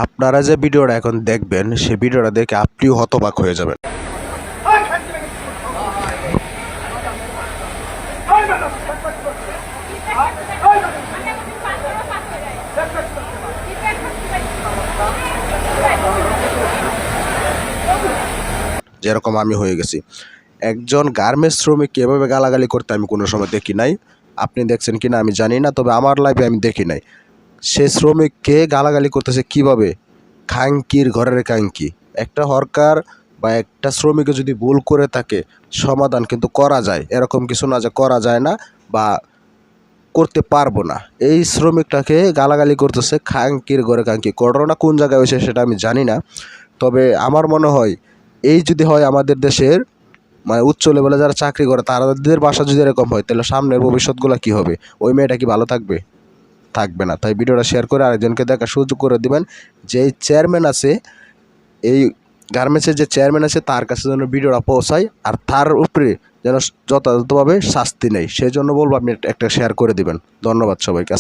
আপনারা যে ভিডিওটা এখন দেখবেন সেই ভিডিওটা দেখে আপনিও হতবাক হয়ে যাবেন। যেরকম আমি হয়ে গেছি, একজন গার্মেন্টস শ্রমিককে এভাবে গালাগালি করতে আমি কোনো সময় দেখি নাই। আপনি দেখছেন কিনা আমি জানি না, তবে আমার লাইফে আমি দেখি নাই। সে শ্রমিককে গালাগালি করতেছে কিভাবে, খাঙ্কির ঘরের খাঙ্কি। একটা হরকার বা একটা শ্রমিকে যদি ভুল করে থাকে সমাধান কিন্তু করা যায়, এরকম কিছু না যে করা যায় না বা করতে পারবো না। এই শ্রমিকটাকে গালাগালি করতেছে খাঙ্কির ঘরে খাঙ্কি। ঘটনা কোন জায়গায় হয়েছে সেটা আমি জানি না, তবে আমার মনে হয় এই যদি হয় আমাদের দেশের মানে উচ্চ লেভেলে যারা চাকরি করে তাদের বাসা যদি এরকম হয় তাহলে সামনের ভবিষ্যৎগুলো কী হবে? ওই মেয়েটা কি ভালো থাকবে? থাকবে না। তাই ভিডিওটা শেয়ার করে আরেকজনকে দেখার সুযোগ করে দিবেন। যে এই চেয়ারম্যান আছে, এই গার্মেন্টসের যে চেয়ারম্যান আছে তার কাছে যেন ভিডিওটা পৌঁছায় আর তার উপরে যেন যথাযথভাবে শাস্তি নেয়, সেই জন্য বলবো আপনি একটা শেয়ার করে দিবেন। ধন্যবাদ সবাইকে।